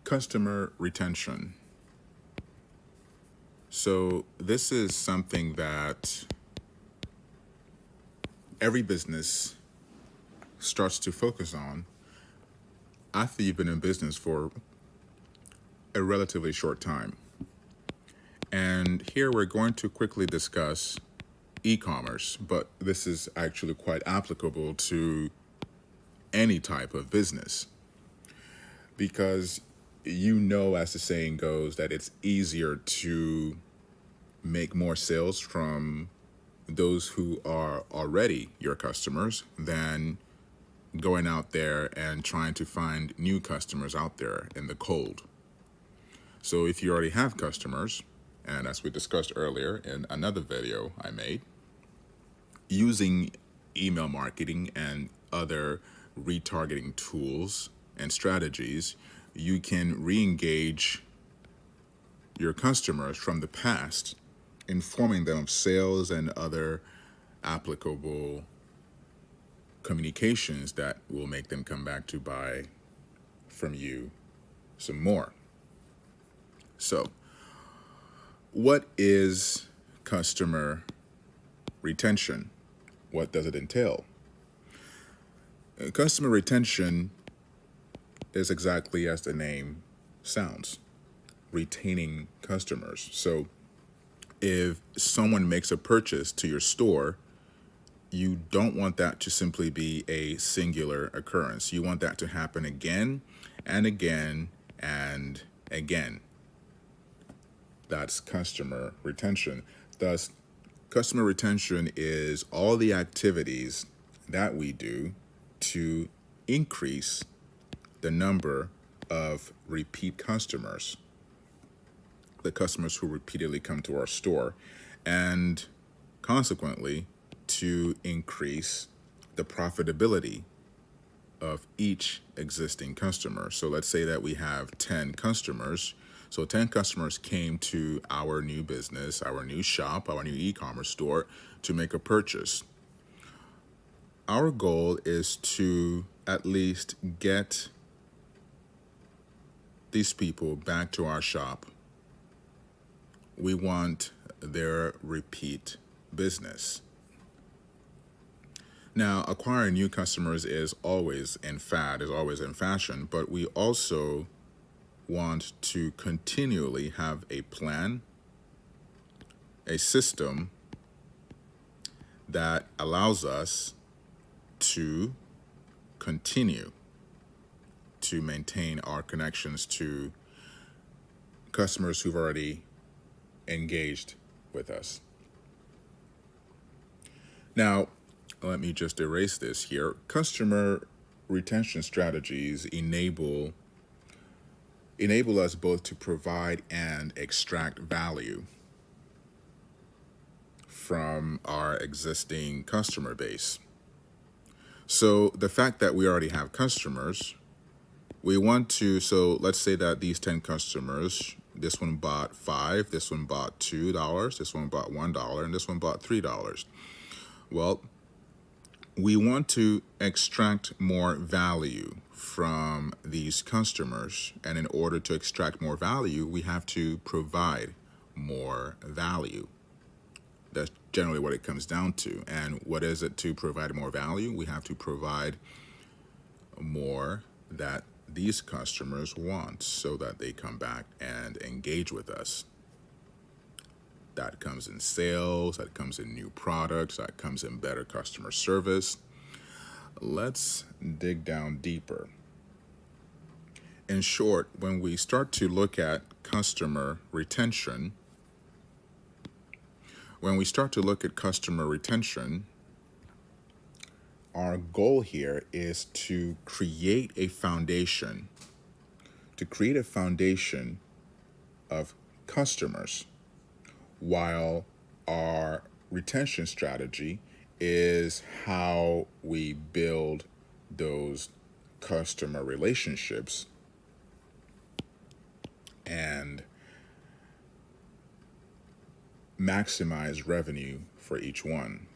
Customer retention. So this is something that every business starts to focus on after you've been in business for a relatively short time. And here we're going to quickly discuss e-commerce, but this is actually quite applicable to any type of business because as the saying goes, that it's easier to make more sales from those who are already your customers than going out there and trying to find new customers out there in the cold. So if you already have customers, and as we discussed earlier in another video I made, using email marketing and other retargeting tools and strategies, you can re-engage your customers from the past, informing them of sales and other applicable communications that will make them come back to buy from you some more. So, what is customer retention? What does it entail? Customer retention is exactly as the name sounds, retaining customers. So, if someone makes a purchase to your store, you don't want that to simply be a singular occurrence. You want that to happen again and again and again. That's customer retention. Thus, customer retention is all the activities that we do to increase the number of repeat customers, the customers who repeatedly come to our store, and consequently, to increase the profitability of each existing customer. So let's say that we have 10 customers. So 10 customers came to our new business, our new shop, our new e-commerce store to make a purchase. Our goal is to at least get these people back to our shop. We want their repeat business. Now, acquiring new customers is always in fashion, but we also want to continually have a plan, a system that allows us to continue to maintain our connections to customers who've already engaged with us. Now, let me just erase this here. Customer retention strategies enable us both to provide and extract value from our existing customer base. So the fact that we already have customers, so let's say that these 10 customers, this one bought $5, this one bought $2, this one bought $1, and this one bought $3. Well, we want to extract more value from these customers. And in order to extract more value, we have to provide more value. That's generally what it comes down to. And what is it to provide more value? We have to provide more that these customers want so that they come back and engage with us. That comes in sales, that comes in new products, that comes in better customer service. Let's dig down deeper. In short, when we start to look at customer retention, our goal here is to create a foundation, of customers, while our retention strategy is how we build those customer relationships and maximize revenue for each one.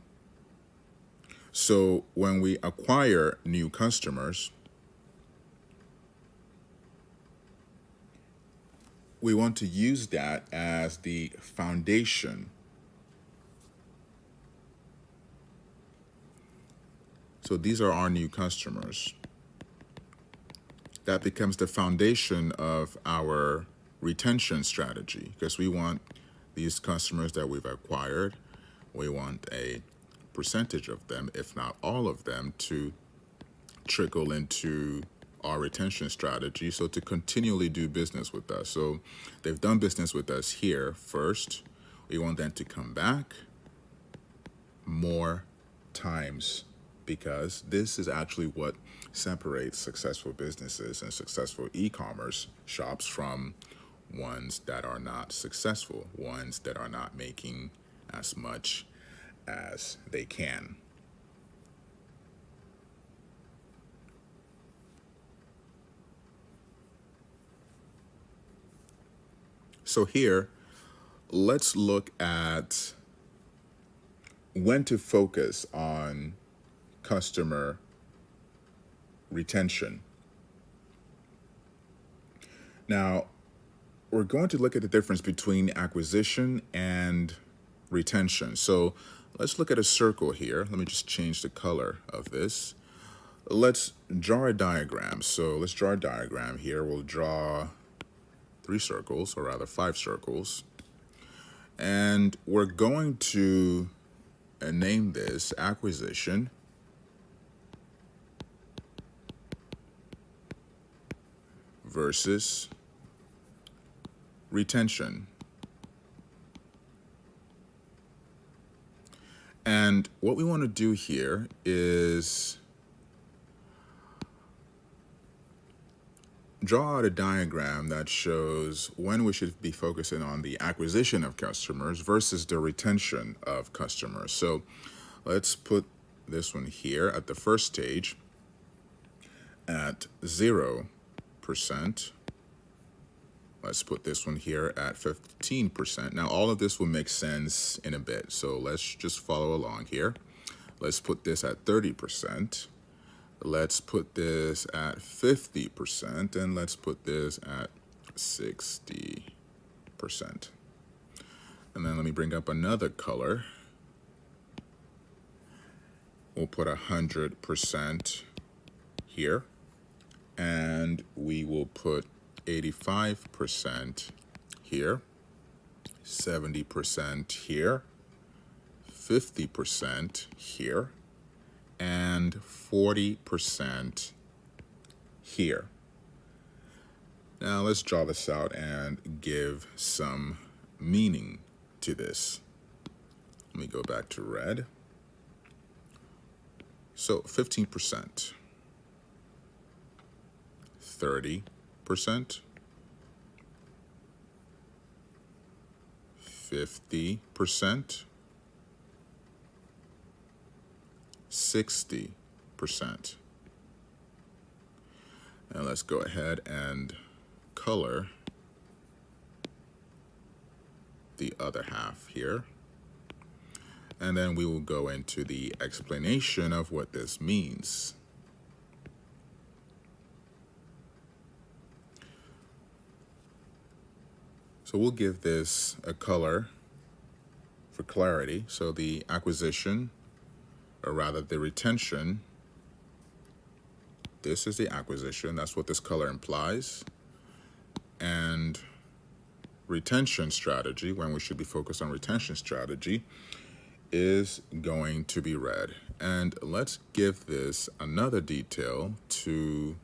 So when we acquire new customers, we want to use that as the foundation. So these are our new customers. That becomes the foundation of our retention strategy, because we want these customers that we've acquired, we want a percentage of them, if not all of them, to trickle into our retention strategy, so to continually do business with us. So they've done business with us here first. We want them to come back more times, because this is actually what separates successful businesses and successful e-commerce shops from ones that are not successful, ones that are not making as much as they can. So here, let's look at when to focus on customer retention. Now, we're going to look at the difference between acquisition and retention. So let's look at a circle here. Let me just change the color of this. Let's draw a diagram. So let's draw a diagram here. We'll draw 3 circles, or rather 5 circles. And we're going to name this acquisition, versus retention. And what we want to do here is draw out a diagram that shows when we should be focusing on the acquisition of customers versus the retention of customers. So let's put this one here at the first stage at 0%. Let's put this one here at 15%. Now, all of this will make sense in a bit, so let's just follow along here. Let's put this at 30%. Let's put this at 50%, and let's put this at 60%. And then let me bring up another color. We'll put 100% here, and we will put 85% here, 70% here, 50% here, and 40% here. Now let's draw this out and give some meaning to this. Let me go back to red. So 15%, 30%, 50%, 60%. And let's go ahead and color the other half here. And then we will go into the explanation of what this means. So we'll give this a color for clarity. So the acquisition, or rather the retention, this is the acquisition. That's what this color implies. And retention strategy, when we should be focused on retention strategy, is going to be red. And let's give this another detail to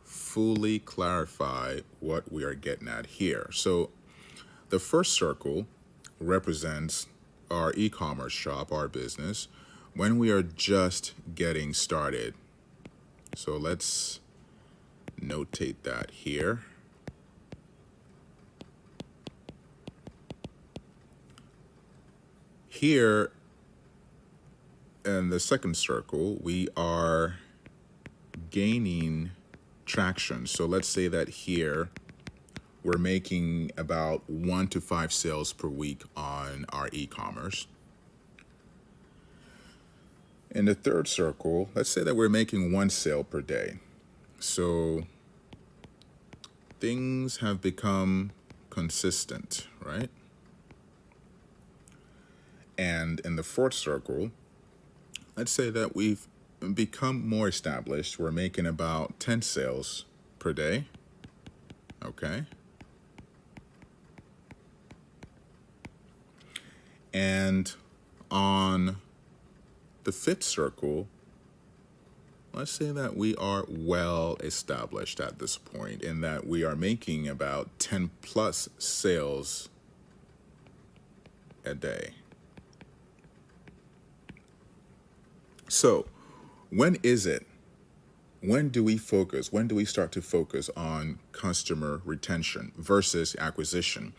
fully clarify what we are getting at here. So the first circle represents our e-commerce shop, our business, when we are just getting started. So let's notate that here. Here in the second circle, we are gaining traction. So let's say that here we're making about 1 to 5 sales per week on our e-commerce. In the third circle, let's say that we're making 1 sale per day. So things have become consistent, right? And in the fourth circle, let's say that we've become more established. We're making about 10 sales per day, okay? And on the fifth circle, let's say that we are well established at this point in that we are making about 10 plus sales a day. So, when is it? When do we focus? When do we start to focus on customer retention versus acquisition?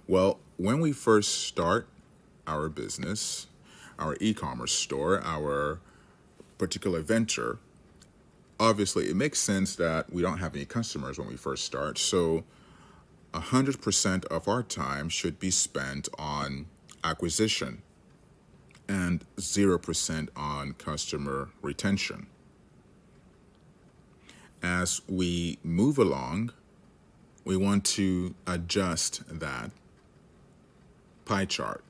Well, when we first start our business, our e-commerce store, our particular venture, obviously it makes sense that we don't have any customers when we first start. So 100% of our time should be spent on acquisition and 0% on customer retention. As we move along, we want to adjust that pie chart.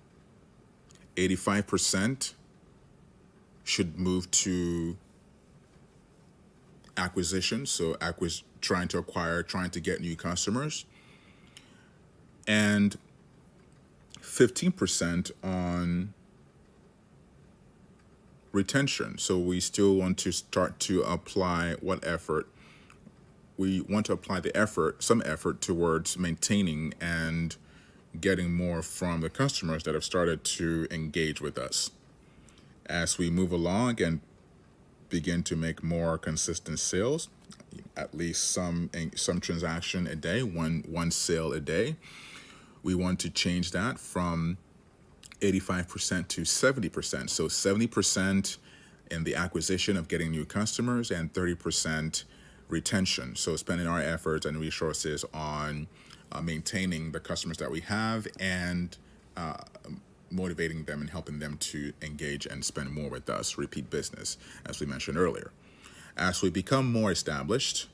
85% should move to acquisition, so trying to get new customers, and 15% on retention. So we still want to start to apply some effort towards maintaining and getting more from the customers that have started to engage with us. As we move along and begin to make more consistent sales, at least some transaction a day, one sale a day, we want to change that from 85% to 70%. So 70% in the acquisition of getting new customers and 30% retention. So spending our efforts and resources on maintaining the customers that we have and motivating them and helping them to engage and spend more with us, repeat business, as we mentioned earlier. As we become more established,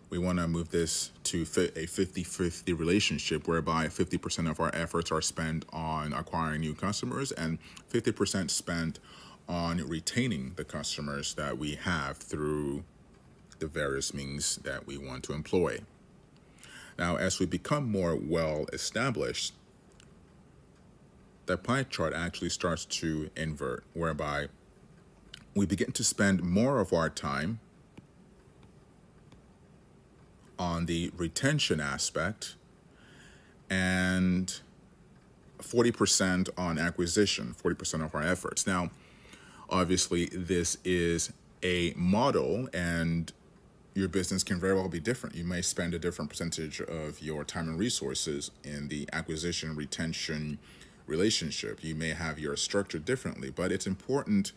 we want to move this to a 50-50 relationship whereby 50% of our efforts are spent on acquiring new customers and 50% spent on retaining the customers that we have through the various means that we want to employ. Now, as we become more well established, the pie chart actually starts to invert, whereby we begin to spend more of our time on the retention aspect and 40% on acquisition, 40% of our efforts. Now, obviously, this is a model and your business can very well be different. You may spend a different percentage of your time and resources in the acquisition retention relationship. You may have your structure differently, but it's important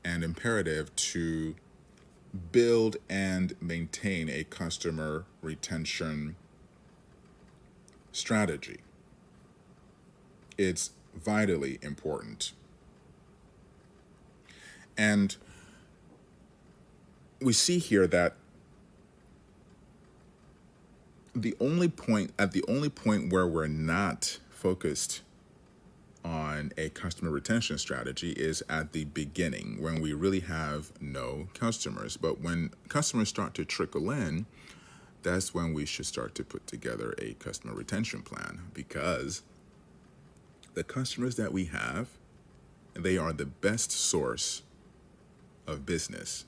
and imperative to build and maintain a customer retention strategy. It's vitally important. And we see here that the only point where we're not focused on a customer retention strategy is at the beginning when we really have no customers. But when customers start to trickle in, that's when we should start to put together a customer retention plan, because the customers that we have, they are the best source of business.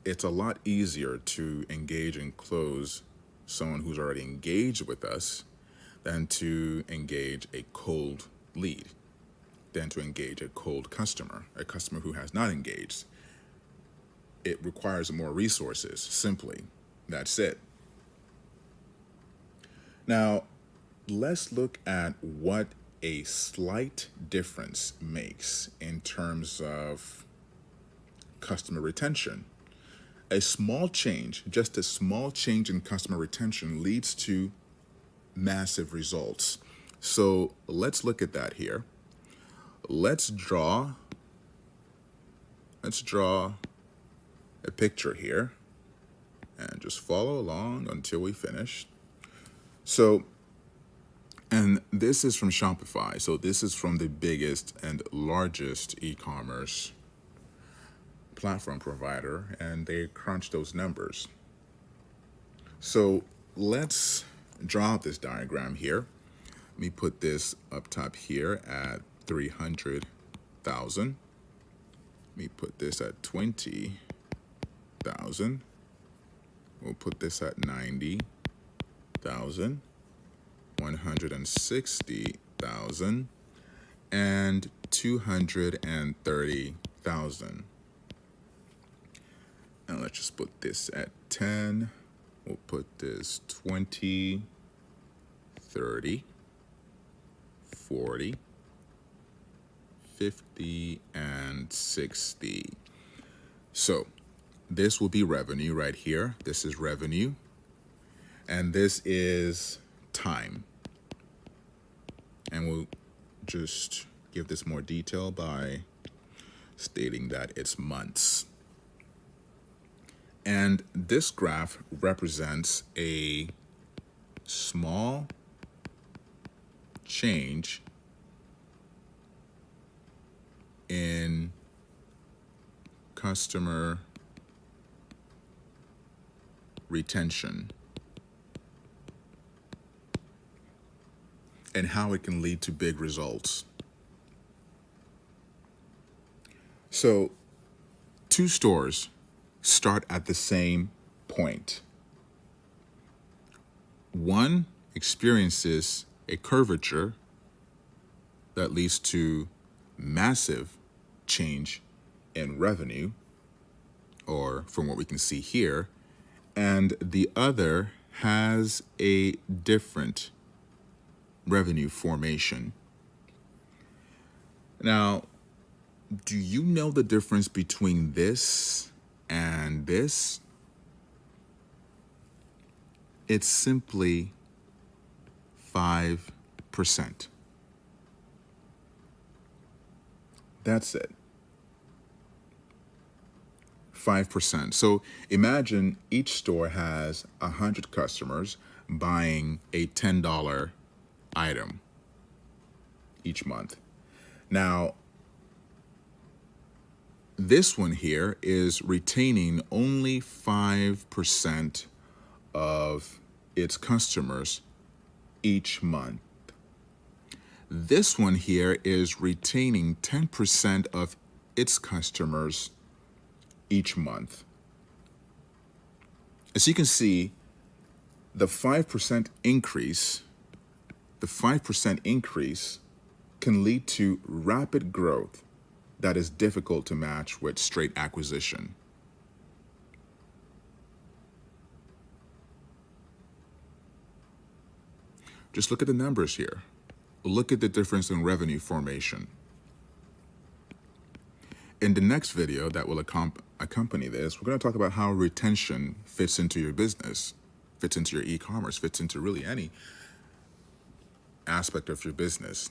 It's a lot easier to engage and close someone who's already engaged with us than to engage a cold lead, than to engage a cold customer, a customer who has not engaged. It requires more resources, simply. That's it. Now, let's look at what a slight difference makes in terms of customer retention. A small change, just a small change in customer retention leads to massive results. So let's look at that here. Let's draw a picture here and just follow along until we finish. So, and this is from Shopify. So this is from the biggest and largest e-commerce platform provider, and they crunch those numbers. So let's draw out this diagram here. Let me put this up top here at 300,000. Let me put this at 20,000. We'll put this at 90,000, 160,000, and 230,000. And let's just put this at 10. We'll put this 20, 30, 40, 50, and 60. So this will be revenue right here. This is revenue. And this is time. And we'll just give this more detail by stating that it's months. And this graph represents a small change in customer retention and how it can lead to big results. So, two stores start at the same point. One experiences a curvature that leads to massive change in revenue, or from what we can see here, and the other has a different revenue formation. Now, do you know the difference between this and this? It's simply 5%. That's it. 5%. So imagine each store has 100 customers buying a $10 item each month. Now, this one here is retaining only 5% of its customers each month. This one here is retaining 10% of its customers each month. As you can see, the 5% increase can lead to rapid growth that is difficult to match with straight acquisition. Just look at the numbers here. Look at the difference in revenue formation. In the next video that will accompany this, we're going to talk about how retention fits into your business, fits into your e-commerce, fits into really any aspect of your business.